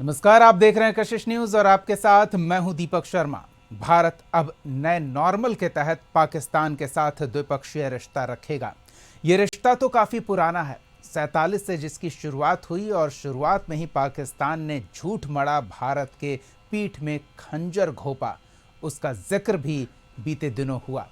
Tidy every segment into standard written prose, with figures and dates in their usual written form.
नमस्कार, आप देख रहे हैं कशिश न्यूज और आपके साथ मैं हूं दीपक शर्मा। भारत अब नए नॉर्मल के तहत पाकिस्तान के साथ द्विपक्षीय रिश्ता रखेगा। ये रिश्ता तो काफी पुराना है, 47 से जिसकी शुरुआत हुई और शुरुआत में ही पाकिस्तान ने झूठ मढ़ा भारत के पीठ में खंजर घोंपा, उसका जिक्र भी बीते दिनों हुआ।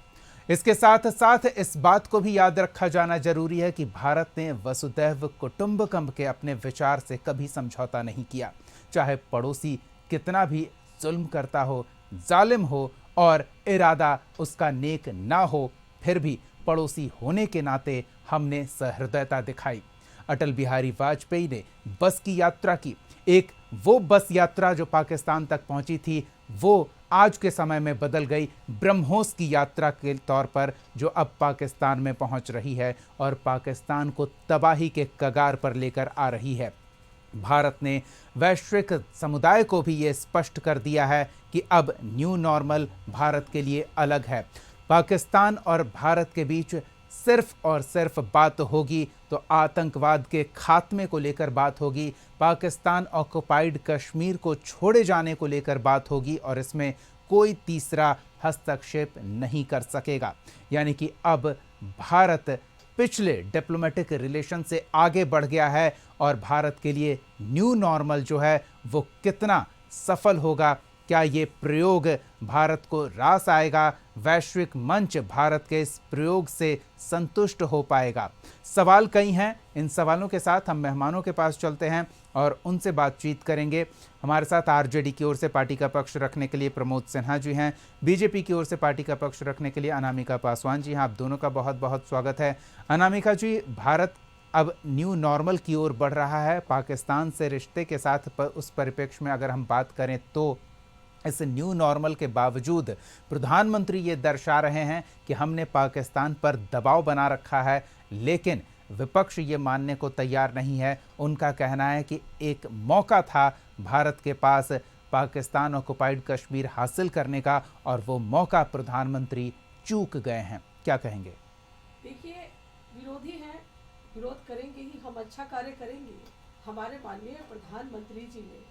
इसके साथ साथ इस बात को भी याद रखा जाना जरूरी है कि भारत ने वसुधैव कुटुंबकम के अपने विचार से कभी समझौता नहीं किया। चाहे पड़ोसी कितना भी जुल्म करता हो, जालिम हो और इरादा उसका नेक ना हो, फिर भी पड़ोसी होने के नाते हमने सहृदयता दिखाई। अटल बिहारी वाजपेयी ने बस की यात्रा की। एक वो बस यात्रा जो पाकिस्तान तक पहुंची थी, वो आज के समय में बदल गई ब्रह्मोस की यात्रा के तौर पर, जो अब पाकिस्तान में पहुंच रही है और पाकिस्तान को तबाही के कगार पर लेकर आ रही है। भारत ने वैश्विक समुदाय को भी ये स्पष्ट कर दिया है कि अब न्यू नॉर्मल भारत के लिए अलग है। पाकिस्तान और भारत के बीच सिर्फ और सिर्फ बात होगी तो आतंकवाद के खात्मे को लेकर बात होगी, पाकिस्तान ऑक्युपाइड कश्मीर को छोड़े जाने को लेकर बात होगी और इसमें कोई तीसरा हस्तक्षेप नहीं कर सकेगा। यानी कि अब भारत पिछले डिप्लोमेटिक रिलेशन से आगे बढ़ गया है और भारत के लिए न्यू नॉर्मल जो है वो कितना सफल होगा, क्या ये प्रयोग भारत को रास आएगा, वैश्विक मंच भारत के इस प्रयोग से संतुष्ट हो पाएगा। सवाल कई हैं, इन सवालों के साथ हम मेहमानों के पास चलते हैं और उनसे बातचीत करेंगे। हमारे साथ आरजेडी की ओर से पार्टी का पक्ष रखने के लिए प्रमोद सिन्हा जी हैं, बीजेपी की ओर से पार्टी का पक्ष रखने के लिए अनामिका पासवान जी हैं। आप दोनों का बहुत बहुत स्वागत है। अनामिका जी, भारत अब न्यू नॉर्मल की ओर बढ़ रहा है, पाकिस्तान से रिश्ते के साथ उस परिप्रेक्ष्य में अगर हम बात करें तो इस न्यू नॉर्मल के बावजूद प्रधानमंत्री ये दर्शा रहे हैं कि हमने पाकिस्तान पर दबाव बना रखा है, लेकिन विपक्ष ये मानने को तैयार नहीं है। उनका कहना है कि एक मौका था भारत के पास पाकिस्तान ऑक्युपाइड कश्मीर हासिल करने का और वो मौका प्रधानमंत्री चूक गए हैं। क्या कहेंगे? देखिए, विरोधी हैं, विरोध करेंगे ही, हम अच्छा कार्य करेंगे। हमारे माननीय प्रधानमंत्री जी ने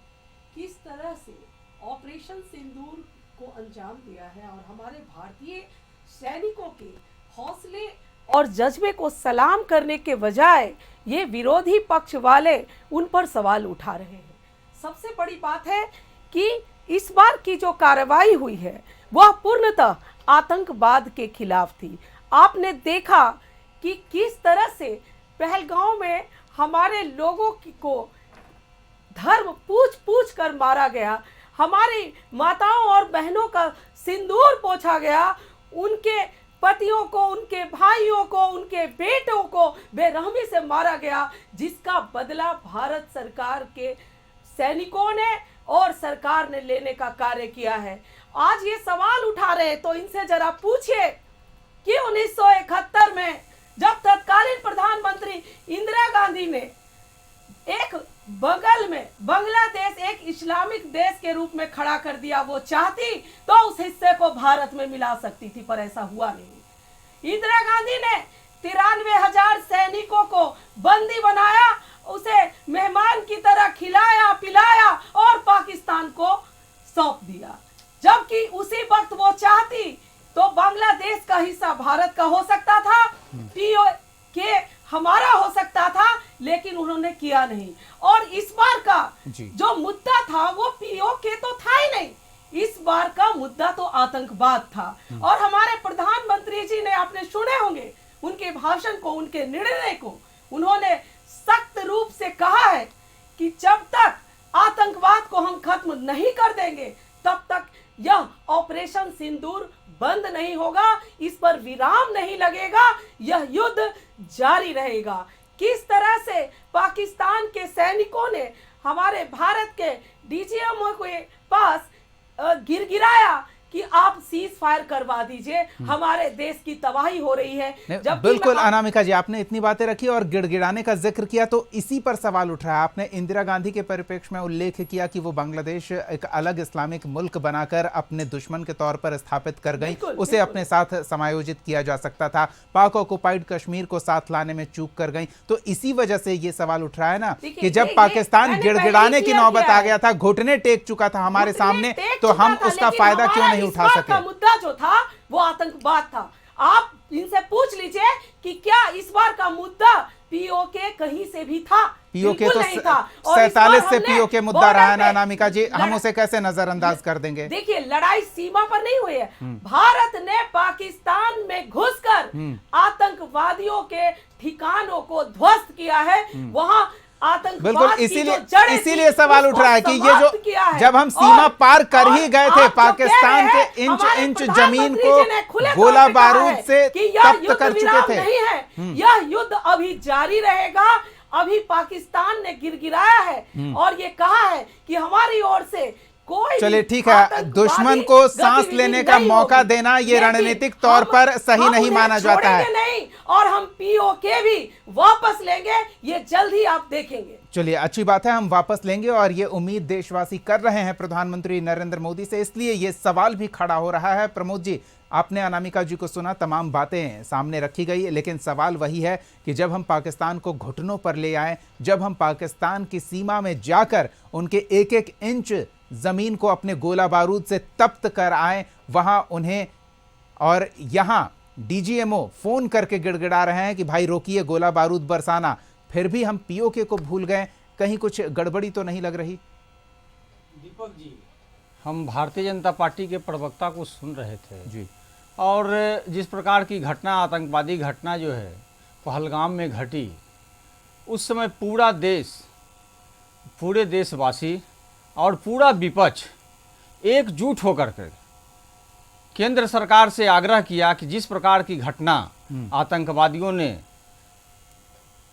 किस तरह से ऑपरेशन सिंदूर को अंजाम दिया है और हमारे भारतीय सैनिकों के हौसले और जज्बे को सलाम करने के बजाय ये विरोधी पक्ष वाले उन पर सवाल उठा रहे हैं। सबसे बड़ी बात है कि इस बार की जो कार्रवाई हुई है वह पूर्णतः आतंकवाद के खिलाफ थी। आपने देखा कि किस तरह से पहलगांव में हमारे लोगों को धर्म पूछ पूछ कर मारा गया, हमारी माताओं और बहनों का सिंदूर पोंछा गया, उनके पतियों को, उनके भाइयों को, उनके बेटों को बेरहमी से मारा गया, जिसका बदला भारत सरकार के सैनिकों ने और सरकार ने लेने का कार्य किया है। आज ये सवाल उठा रहे तो इनसे जरा पूछिए कि 1971 में जब तत्कालीन प्रधानमंत्री इंदिरा गांधी ने एक बगल में बांग्लादेश एक इस्लामिक देश के रूप में खड़ा कर दिया, वो चाहती तो उस हिस्से को भारत में मिला सकती थी, पर ऐसा हुआ नहीं। इंदिरा गांधी ने 93,000 सैनिकों को बंदी बनाया, उसे मेहमान की तरह खिलाया पिलाया और पाकिस्तान को सौंप दिया। जबकि उसी वक्त वो चाहती तो बांग्लादेश का हिस्सा भारत का हो सकता था, पीओके हमारा हो सकता था, लेकिन उन्होंने किया नहीं। और इस बार का जो मुद्दा था वो पीओके तो था ही नहीं, इस बार का मुद्दा तो आतंकवाद था। और हमारे प्रधानमंत्री जी ने, आपने सुने होंगे उनके भाषण को, उनके निर्णय को, उन्होंने सख्त रूप से कहा है कि जब तक आतंकवाद को हम खत्म नहीं कर देंगे तब तक यह ऑपरेशन सिंदूर बंद नहीं होगा, इस पर विराम नहीं लगेगा, यह युद्ध जारी रहेगा। किस तरह से पाकिस्तान के सैनिकों ने हमारे भारत के डीजीएमओ के पास गिरगिराया कि आप सीज फायर करवा दीजिए, हमारे देश की तबाही हो रही है। जब बिल्कुल अनामिका जी, आपने इतनी बातें रखी और गिड़गिड़ाने का जिक्र किया तो इसी पर सवाल उठ रहा है। आपने इंदिरा गांधी के परिप्रेक्ष्य में उल्लेख किया कि वो बांग्लादेश एक अलग इस्लामिक मुल्क बनाकर अपने दुश्मन के तौर पर स्थापित कर गई, उसे अपने साथ समायोजित किया जा सकता था। पाक ऑक्युपाइड कश्मीर को साथ लाने में चूक कर गई। तो इसी वजह से ये सवाल उठ रहा है ना कि जब पाकिस्तान गिड़गिड़ाने की नौबत आ गया था, घुटने टेक चुका था हमारे सामने, तो हम उसका फायदा क्यों नहीं उठा सके? मुद्दा जो था वो आतंकवाद था। आप इनसे पूछ लीजिए कि क्या इस बार का मुद्दा पीओके कहीं से भी था? पीओके तो 47 से पीओके मुद्दा रहा है ना अनामिका जी, हम उसे कैसे नजरअंदाज कर देंगे? देखिए, लड़ाई सीमा पर नहीं हुई है। भारत ने पाकिस्तान में घुसकर आतंकवादियों के ठिकानों को ध्वस्त किया है। वहां बिल्कुल, इसीलिए सवाल उठ रहा है कि ये जो जब हम सीमा पार कर ही गए थे, पाकिस्तान के इंच इंच जमीन को गोला बारूद से तप्त कर चुके थे। यह युद्ध अभी जारी रहेगा। अभी पाकिस्तान ने गिड़गिड़ाया है और ये कहा है कि हमारी ओर से चलिए ठीक है, दुश्मन को सांस लेने का मौका देना ये रणनीतिक तौर पर सही नहीं माना जाता है। नहीं, और हम पीओके भी वापस लेंगे, ये जल्द ही आप देखेंगे। चलिए, अच्छी बात है, हम वापस लेंगे और ये उम्मीद देशवासी कर रहे हैं प्रधानमंत्री नरेंद्र मोदी से, इसलिए ये सवाल भी खड़ा हो रहा है। प्रमोद जी, आपने अनामिका जी को सुना, तमाम बातें सामने रखी गई, लेकिन सवाल वही है कि जब हम पाकिस्तान को घुटनों पर ले आए, जब हम पाकिस्तान की सीमा में जाकर उनके एक एक इंच जमीन को अपने गोला बारूद से तप्त कर आए, वहां उन्हें और यहां डीजीएमओ फोन करके गिड़गिड़ा रहे हैं कि भाई रोकिए गोला बारूद बरसाना, फिर भी हम पीओके को भूल गए। कहीं कुछ गड़बड़ी तो नहीं लग रही? दीपक जी, हम भारतीय जनता पार्टी के प्रवक्ता को सुन रहे थे जी, और जिस प्रकार की घटना, आतंकवादी घटना जो है पहलगाम में घटी, उस समय पूरा देश, पूरे देशवासी और पूरा विपक्ष एकजुट होकर के केंद्र सरकार से आग्रह किया कि जिस प्रकार की घटना आतंकवादियों ने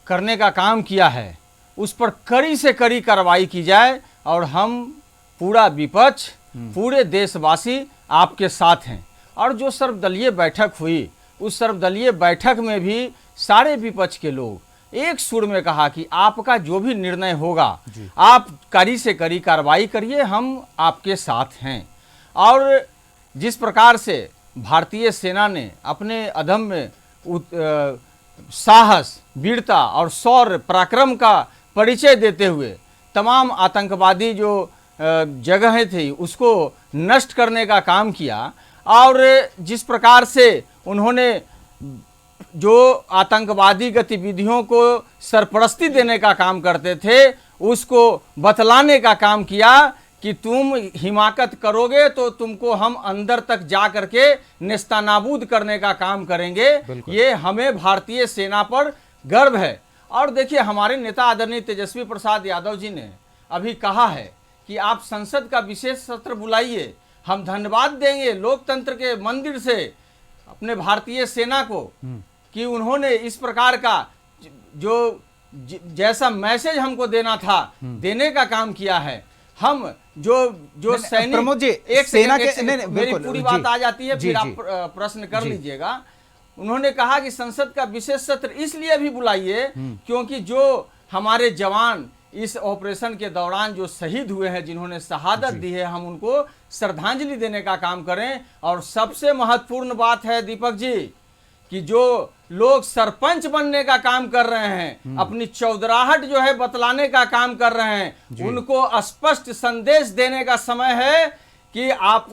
करने का काम किया है, उस पर कड़ी से कड़ी कार्रवाई की जाए और हम पूरा विपक्ष, पूरे देशवासी आपके साथ हैं। और जो सर्वदलीय बैठक हुई, उस सर्वदलीय बैठक में भी सारे विपक्ष के लोग एक सुर में कहा कि आपका जो भी निर्णय होगा, आप कड़ी से कड़ी कार्रवाई करिए, हम आपके साथ हैं। और जिस प्रकार से भारतीय सेना ने अपने अदम्य साहस, वीरता और शौर्य पराक्रम का परिचय देते हुए तमाम आतंकवादी जो जगहें थी उसको नष्ट करने का काम किया, और जिस प्रकार से उन्होंने जो आतंकवादी गतिविधियों को सरपरस्ती देने का काम करते थे, उसको बतलाने का काम किया कि तुम हिमाकत करोगे तो तुमको हम अंदर तक जा करके नेस्तनाबूद करने का काम करेंगे। ये हमें भारतीय सेना पर गर्व है। और देखिए, हमारे नेता आदरणीय तेजस्वी प्रसाद यादव जी ने अभी कहा है कि आप संसद का विशेष सत्र बुलाइए, हम धन्यवाद देंगे लोकतंत्र के मंदिर से अपने भारतीय सेना को कि उन्होंने इस प्रकार का जो जैसा मैसेज हमको देना था, देने का काम किया है। हम जो सैनिक, प्रमोद जी, एक सेना के मेरी पूरी बात आ जाती है, फिर आप प्रश्न कर लीजिएगा। उन्होंने कहा कि संसद का विशेष सत्र इसलिए भी बुलाइए क्योंकि जो हमारे जवान इस ऑपरेशन के दौरान जो शहीद हुए हैं, जिन्होंने शहादत दी है, हम उनको श्रद्धांजलि देने का काम करें। और सबसे महत्वपूर्ण बात है दीपक जी कि जो लोग सरपंच बनने का काम कर रहे हैं, अपनी चौधराहट जो है बतलाने का काम कर रहे हैं, उनको स्पष्ट संदेश देने का समय है कि आप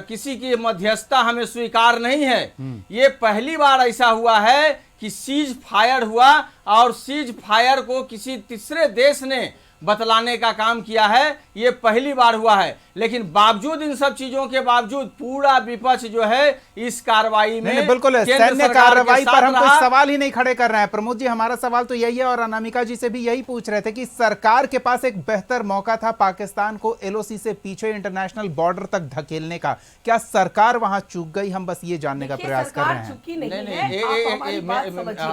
किसी की मध्यस्थता हमें स्वीकार नहीं है। ये पहली बार ऐसा हुआ है कि सीज फायर हुआ और सीज फायर को किसी तीसरे देश ने बतलाने का काम किया है, ये पहली बार हुआ है। लेकिन बावजूद इन सब चीजों के बावजूद पूरा विपक्ष जो है इस कार्रवाई में बिल्कुल सैन्य कार्रवाई पर हम कोई सवाल ही नहीं खड़े कर रहे हैं। प्रमोद जी, हमारा सवाल तो यही है और अनामिका जी से भी यही पूछ रहे थे कि सरकार के पास एक बेहतर मौका था पाकिस्तान को एलओसी से पीछे इंटरनेशनल बॉर्डर तक धकेलने का, क्या सरकार वहां चूक गई? हम बस ये जानने का प्रयास कर रहे हैं।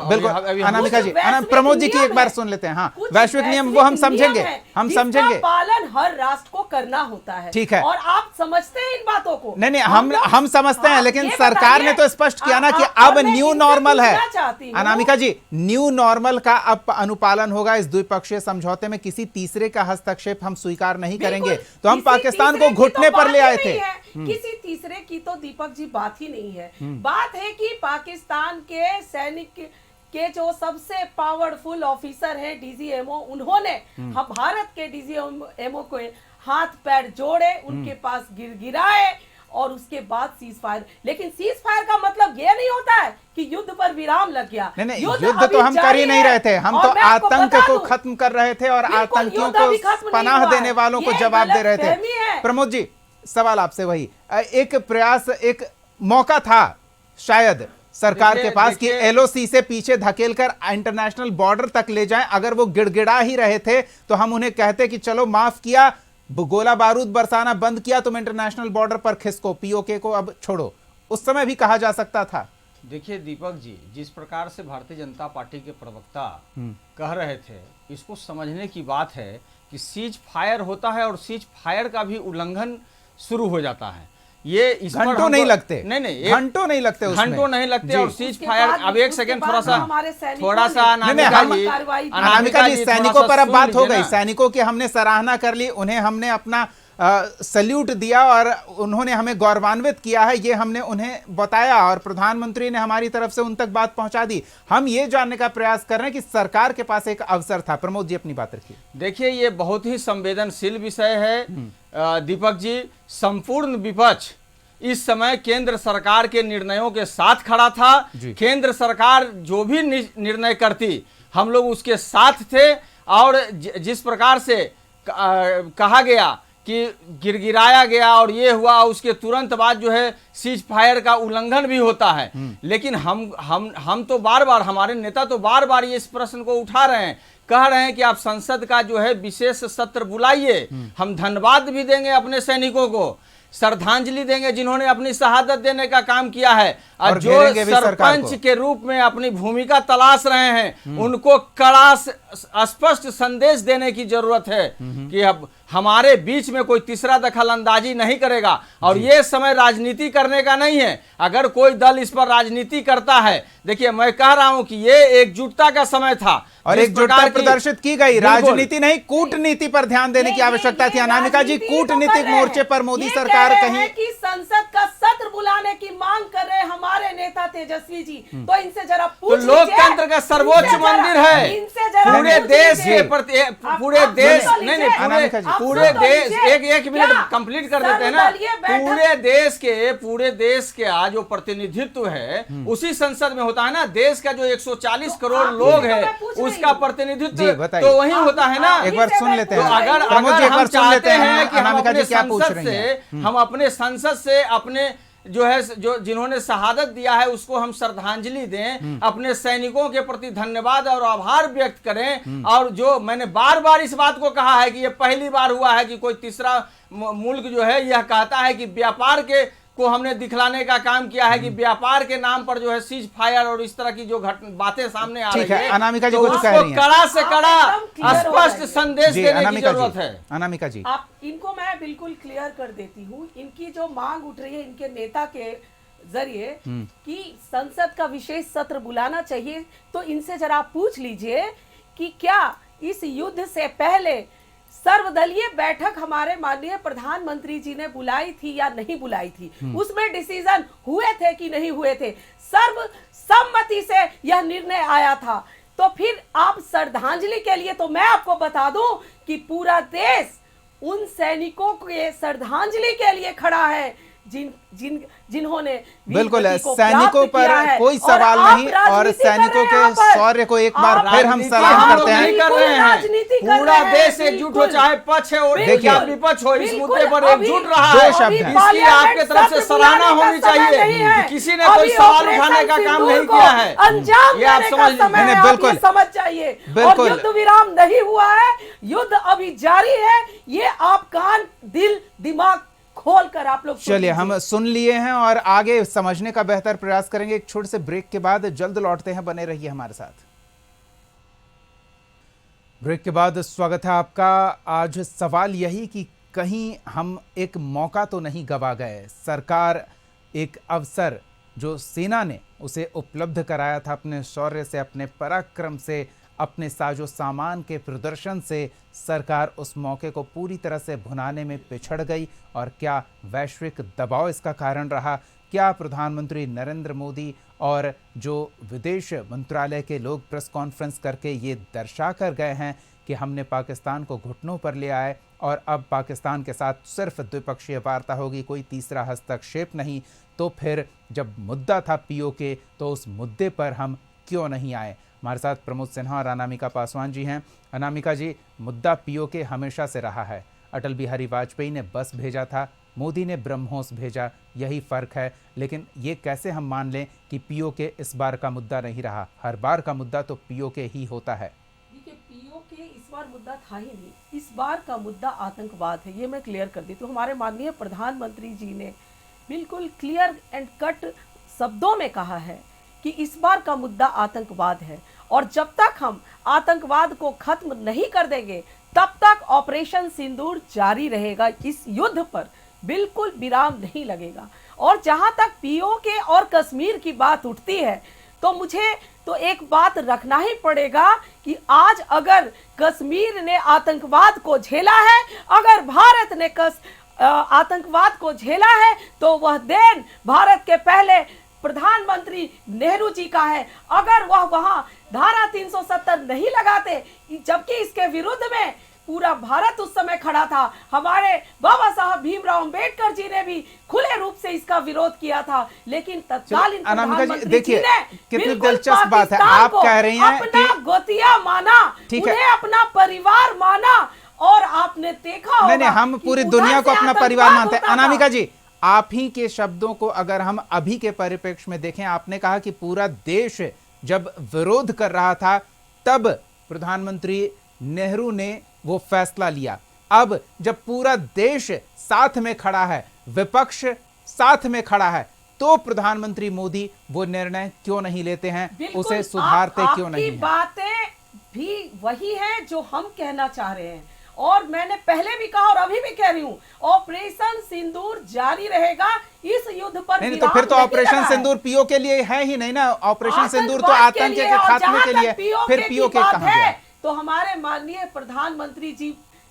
बिल्कुल अनामिका जी, प्रमोद जी की एक बार सुन लेते हैं। हाँ, वैश्विक नियम वो हम समझेंगे, समझेंगे, हम जिसका समझेंगे। पालन हर राष्ट्र को करना होता है। ठीक है। और आप समझते हैं इन बातों को? नहीं, हम समझते हैं, हाँ, लेकिन ये सरकार ने बताइए, तो स्पष्ट किया ना कि और अब मैं न्यू इनसे नॉर्मल है। पूछना चाहती हूँ। अनामिका जी, न्यू नॉर्मल का अब अनुपालन होगा। इस द्विपक्षीय समझौते में किसी तीसरे का हस्तक्षेप हम स्वीकार नहीं करेंगे। तो हम किसी पाकिस्तान को तीसरे की घुटने तो पर ले बात आए ही थे। नहीं है। किसी तीसरे की तो दीपक जी बात ही नहीं है। बात है कि पाकिस्तान के सैनिक के जो सबसे पावरफुल ऑफिसर हैं डीजीएमओ, उन्होंने हम भारत के डीजीएमओ को हाथ पैर जोड़े, उनके पास गिराए और उसके बाद सीज फायर। लेकिन सीज फायर का मतलब ये नहीं होता है कि युद्ध पर विराम लग गया। नहीं, युद्ध तो हम कर ही नहीं रहे थे। हम तो आतंक को खत्म कर रहे थे और आतंकियों को पनाह देने वालों को जवाब दे रहे थे। प्रमोद जी, सवाल आपसे वही, एक प्रयास, एक मौका था शायद सरकार के पास कि एलओसी से पीछे धकेलकर इंटरनेशनल बॉर्डर तक ले जाएं। अगर वो गिड़गिड़ा ही रहे थे तो हम उन्हें कहते कि चलो माफ किया, गोला बारूद बरसाना बंद किया, तुम इंटरनेशनल बॉर्डर पर खिसको, पीओके को अब छोड़ो। उस समय भी कहा जा सकता था। देखिए दीपक जी, जिस प्रकार से भारतीय जनता पार्टी के प्रवक्ता कह रहे थे, इसको समझने की बात है कि सीज फायर होता है और सीज फायर का भी उल्लंघन शुरू हो जाता है। ये इस पर घंटों नहीं लगते, नहीं घंटों नहीं लगते, घंटों नहीं लगते। और सीज फायर, अब एक सेकंड थोड़ा सा अनामिका जी, सैनिकों पर अब बात हो गई। सैनिकों की हमने सराहना कर ली, उन्हें हमने अपना सल्यूट दिया और उन्होंने हमें गौरवान्वित किया है, ये हमने उन्हें बताया और प्रधानमंत्री ने हमारी तरफ से उन तक बात पहुंचा दी। हम ये जानने का प्रयास कर रहे हैं कि सरकार के पास एक अवसर था। प्रमोद जी, अपनी बात रखिए। देखिए, ये बहुत ही संवेदनशील विषय है दीपक जी। संपूर्ण विपक्ष इस समय केंद्र सरकार के निर्णयों के साथ खड़ा था। केंद्र सरकार जो भी निर्णय करती, हम लोग उसके साथ थे। और जिस प्रकार से कहा गया कि गिरगिराया गया और ये हुआ, उसके तुरंत बाद जो है सीज फायर का उल्लंघन भी होता है। लेकिन हम तो बार बार, हमारे नेता तो बार बार ये इस प्रश्न को उठा रहे हैं, कह रहे हैं कि आप संसद का जो है विशेष सत्र बुलाइए। हम धन्यवाद भी देंगे अपने सैनिकों को, श्रद्धांजलि देंगे जिन्होंने अपनी शहादत देने का काम किया है, और जो सरपंच के रूप में अपनी भूमिका तलाश रहे हैं, उनको कड़ा स्पष्ट संदेश देने की जरूरत है कि अब हमारे बीच में कोई तीसरा दखल अंदाजी नहीं करेगा। और ये समय राजनीति करने का नहीं है। अगर कोई दल इस पर राजनीति करता है, देखिए मैं कह रहा हूं कि ये एकजुटता का समय था और एकजुटता प्रदर्शित की गई। राजनीति नहीं, कूटनीति पर ध्यान देने की आवश्यकता थी। अनामिका जी, कूटनीतिक मोर्चे पर मोदी सरकार कहीं कि संसद का सत्र बुलाने की मांग कर रहे हमारे नेता तेजस्वी जी, तो इनसे जरा पूछ लीजिए। लोकतंत्र का सर्वोच्च मंदिर है पूरे देश के प्रति, पूरे देश नहीं, पूरे देश, एक मिनट कंप्लीट कर देते हैं ना। पूरे देश के आज जो प्रतिनिधित्व है उसी संसद में होता है ना। देश का जो 140 करोड़ लोग है उसका प्रतिनिधित्व तो वही होता है ना। एक बार सुन लेते हैं। तो अगर हम चाहते हैं कि हम अपने संसद से अपने जो है, जो जिन्होंने शहादत दिया है उसको हम श्रद्धांजलि दें, अपने सैनिकों के प्रति धन्यवाद और आभार व्यक्त करें। और जो मैंने बार बार इस बात को कहा है कि ये पहली बार हुआ है कि कोई तीसरा मुल्क जो है यह कहता है कि व्यापार के को हमने दिखलाने का काम किया है कि व्यापार के नाम पर जो है सीज फायर और इस तरह की जो बातें सामने आ रही है, अनामिका जी तो कुछ कह रही हैं। कड़ा से कड़ा स्पष्ट संदेश देने की जरूरत है। अनामिका जी, आप इनको मैं बिल्कुल क्लियर कर देती हूँ। इनकी जो मांग उठ रही है इनके नेता के जरिए कि संसद का विशेष सत्र बुलाना चाहिए, तो इनसे जरा पूछ लीजिए कि क्या इस युद्ध से पहले सर्वदलीय बैठक हमारे माननीय प्रधानमंत्री जी ने बुलाई थी या नहीं बुलाई थी, उसमें डिसीजन हुए थे कि नहीं हुए थे, सर्वसम्मति से यह निर्णय आया था। तो फिर आप श्रद्धांजलि के लिए, तो मैं आपको बता दूं कि पूरा देश उन सैनिकों के श्रद्धांजलि के लिए खड़ा है जिन्होंने बिल्कुल सैनिकों पर कोई सवाल नहीं, और सैनिकों के शौर्य को एक बार फिर हम सलाम करते हैं। पूरा देश एकजुट हो, चाहे पक्ष हो या विपक्ष हो, इस मुद्दे पर एकजुट रहा है। इसकी आपके तरफ से सराहना होनी चाहिए। किसी ने कोई सवाल उठाने का काम नहीं किया है, अंजाम ये आप समझ, बिल्कुल समझ चाहिए। और युद्ध विराम नहीं हुआ है, युद्ध अभी जारी है। ये आप कान, दिल, दिमाग खोलकर आप लोग चलिए, हम सुन लिए हैं और आगे समझने का बेहतर प्रयास करेंगे। एक छोटे से ब्रेक के बाद जल्द लौटते हैं, बने रहिए हमारे साथ। ब्रेक के बाद स्वागत है आपका। आज सवाल यही कि कहीं हम एक मौका तो नहीं गवा गए। सरकार एक अवसर जो सेना ने उसे उपलब्ध कराया था, अपने शौर्य से, अपने पराक्रम से, अपने साजो सामान के प्रदर्शन से, सरकार उस मौके को पूरी तरह से भुनाने में पिछड़ गई। और क्या वैश्विक दबाव इसका कारण रहा? क्या प्रधानमंत्री नरेंद्र मोदी और जो विदेश मंत्रालय के लोग प्रेस कॉन्फ्रेंस करके ये दर्शा कर गए हैं कि हमने पाकिस्तान को घुटनों पर ले आए और अब पाकिस्तान के साथ सिर्फ द्विपक्षीय वार्ता होगी, कोई तीसरा हस्तक्षेप नहीं, तो फिर जब मुद्दा था पीओके तो उस मुद्दे पर हम क्यों नहीं आए? हमारे साथ प्रमोद सिन्हा और अनामिका पासवान जी हैं। अनामिका जी, मुद्दा पीओके हमेशा से रहा है। अटल बिहारी वाजपेयी ने बस भेजा था, मोदी ने ब्रह्मोस भेजा, यही फ़र्क है। लेकिन ये कैसे हम मान लें कि पीओके इस बार का मुद्दा नहीं रहा? हर बार का मुद्दा तो पीओके ही होता है। देखिए, पीओके इस बार मुद्दा था ही नहीं। इस बार का मुद्दा आतंकवाद है, ये मैं क्लियर कर दी। तो हमारे माननीय प्रधानमंत्री जी ने बिल्कुल क्लियर एंड कट शब्दों में कहा है कि इस बार का मुद्दा आतंकवाद है, और जब तक हम आतंकवाद को खत्म नहीं कर देंगे तब तक ऑपरेशन सिंदूर जारी रहेगा। इस युद्ध पर बिल्कुल विराम नहीं लगेगा। और जहां तक पीओके और कश्मीर की बात उठती है तो मुझे तो एक बात रखना ही पड़ेगा कि आज अगर कश्मीर ने आतंकवाद को झेला है, अगर भारत ने आतंकवाद को झेला है, तो वह देन भारत के पहले प्रधानमंत्री नेहरू जी का है। अगर वह वहां धारा 370 नहीं लगाते, जबकि इसके विरुद्ध में पूरा भारत उस समय खड़ा था, हमारे बाबा साहब भीमराव अंबेडकर जी ने भी खुले रूप से इसका विरोध किया था, लेकिन तत्कालीन प्रधानमंत्री जी ने कितनी दिलचस्प बात है। आप कह रही हैं अपना गोतिया माना, उन्हें अपना परिवार माना, और आपने देखा होगा नहीं, हम पूरी दुनिया को अपना परिवार मानते हैं। अनामिका जी, आप ही के शब्दों को अगर हम अभी के परिप्रेक्ष्य में देखें, आपने कहा कि पूरा देश जब विरोध कर रहा था तब प्रधानमंत्री नेहरू ने वो फैसला लिया। अब जब पूरा देश साथ में खड़ा है, विपक्ष साथ में खड़ा है, तो प्रधानमंत्री मोदी वो निर्णय क्यों नहीं लेते हैं, उसे सुधारते क्यों नहीं हैं? बातें भी वही है जो हम कहना चाह रहे हैं, और मैंने पहले भी कहा और अभी भी कह रही हूं, ऑपरेशन सिंदूर जारी रहेगा। इस युद्ध पर नहीं, तो फिर तो ऑपरेशन सिंदूर पीओ के लिए है ही नहीं ना। ऑपरेशन सिंदूर तो आतंक के खात्मे के लिए, फिर पीओ के कहां गया? तो हमारे माननीय प्रधानमंत्री जी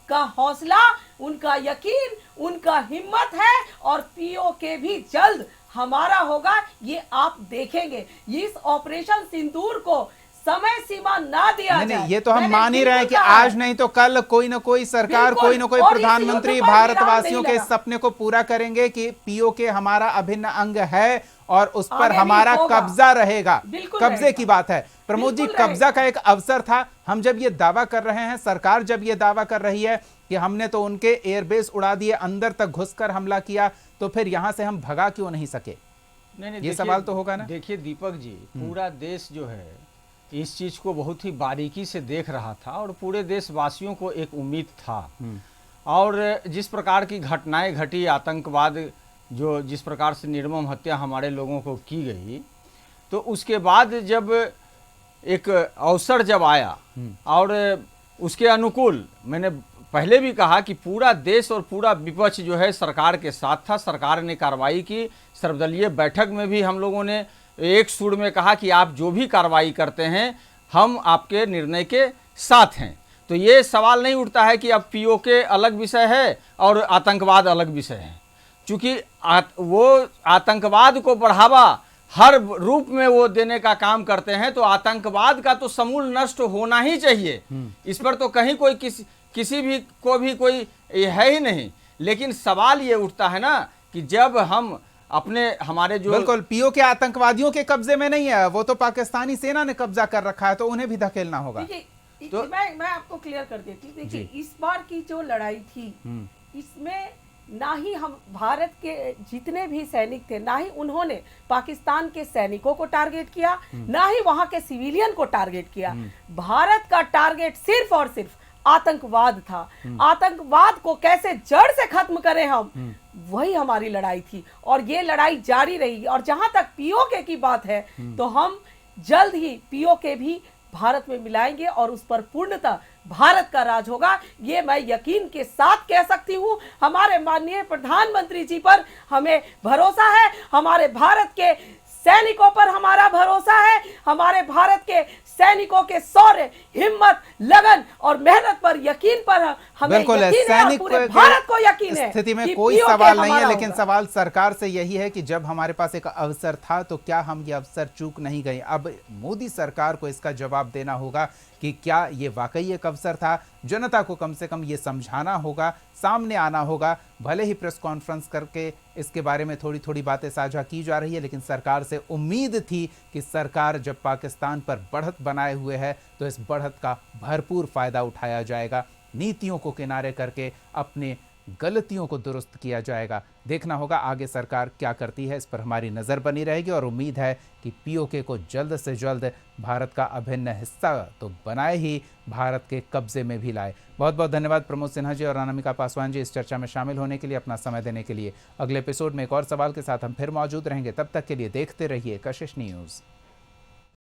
का हौसला, उनका यकीन, उनका हिम्मत है, और पीओके भी जल्द हमारा होगा, ये आप देखेंगे। इस ऑपरेशन सिंदूर को समय सीमा ना दिया नहीं, ये तो हम मान ही रहे हैं कि आज नहीं तो कल कोई ना कोई सरकार, कोई ना कोई प्रधानमंत्री भारतवासियों के इस सपने को पूरा करेंगे कि पीओके हमारा अभिन्न अंग है और उस पर हमारा कब्जा रहेगा। कब्जे की बात है प्रमोद जी, कब्जा का एक अवसर था। हम जब ये दावा कर रहे हैं, सरकार जब ये दावा कर रही है कि हमने तो उनके एयरबेस उड़ा दिए, अंदर तक घुसकर हमला किया, तो फिर यहां से हम भगा क्यों नहीं सके? नहीं, ये सवाल तो होगा ना। देखिए दीपक जी, पूरा देश जो है इस चीज को बहुत ही बारीकी से देख रहा था, और पूरे देशवासियों को एक उम्मीद था। और जिस प्रकार की घटनाएं घटी, आतंकवाद जो जिस प्रकार से निर्मम हत्या हमारे लोगों को की गई, तो उसके बाद जब एक अवसर जब आया और उसके अनुकूल, मैंने पहले भी कहा कि पूरा देश और पूरा विपक्ष जो है सरकार के साथ था। सरकार ने कार्रवाई की, सर्वदलीय बैठक में भी हम लोगों ने एक सुर में कहा कि आप जो भी कार्रवाई करते हैं हम आपके निर्णय के साथ हैं। तो ये सवाल नहीं उठता है कि अब पीओके अलग विषय है और आतंकवाद अलग विषय है, क्योंकि वो आतंकवाद को बढ़ावा हर रूप में वो देने का काम करते हैं। तो आतंकवाद का तो समूल नष्ट होना ही चाहिए, इस पर तो कहीं कोई किसी भी को भी कोई है ही नहीं। लेकिन सवाल ये उठता है ना कि जब हम अपने हमारे जो बिल्कुल पीओके आतंकवादियों के कब्जे में नहीं है, वो तो पाकिस्तानी सेना ने कब्जा कर रखा है, तो उन्हें भी धकेलना होगा। तो मैं आपको क्लियर कर देती हूँ। देखिए, इस बार की जो लड़ाई थी, इसमें ना ही हम भारत के जितने भी सैनिक थे, ना ही उन्होंने पाकिस्तान के सैनिकों को टारगेट किया, ना ही वहां के सिविलियन को टारगेट किया। भारत का टारगेट सिर्फ और सिर्फ आतंकवाद था। आतंकवाद को कैसे जड़ से खत्म करें हम, वही हमारी लड़ाई थी, और ये लड़ाई जारी रही। और जहां तक पीओके की बात है, तो हम जल्द ही पीओके भी भारत में मिलाएंगे और उस पर पूर्णतः भारत का राज होगा, ये मैं यकीन के साथ कह सकती हूं। हमारे माननीय प्रधानमंत्री जी पर हमें भरोसा है, हमारे भारत के सैनिकों पर हमारा भरोसा है, हमारे भारत के सैनिकों के शौर्य, हिम्मत, लगन और मेहनत पर यकीन पर हमें बिल्कुल है। यकीन है और सैनिक पूरे भारत को यकीन है स्थिति में कि कोई POK सवाल नहीं है, हमारा लेकिन होगा। सवाल सरकार से यही है कि जब हमारे पास एक अवसर था तो क्या हम ये अवसर चूक नहीं गए। अब मोदी सरकार को इसका जवाब देना होगा कि क्या ये वाकई एक अवसर था। जनता को कम से कम ये समझाना होगा, सामने आना होगा। भले ही प्रेस कॉन्फ्रेंस करके इसके बारे में थोड़ी थोड़ी बातें साझा की जा रही है, लेकिन सरकार से उम्मीद थी कि सरकार जब पाकिस्तान पर बढ़त बनाए हुए है तो इस बढ़त का भरपूर फायदा उठाया जाएगा, नीतियों को किनारे करके अपने गलतियों को दुरुस्त किया जाएगा। देखना होगा आगे सरकार क्या करती है, इस पर हमारी नज़र बनी रहेगी और उम्मीद है कि POK को जल्द से जल्द भारत का अभिन्न हिस्सा तो बनाए ही भारत के कब्जे में भी लाए। बहुत बहुत धन्यवाद प्रमोद सिन्हा जी और अनामिका पासवान जी इस चर्चा में शामिल होने के लिए, अपना समय देने के लिए। अगले एपिसोड में एक और सवाल के साथ हम फिर मौजूद रहेंगे। तब तक के लिए देखते रहिए कशिश न्यूज़।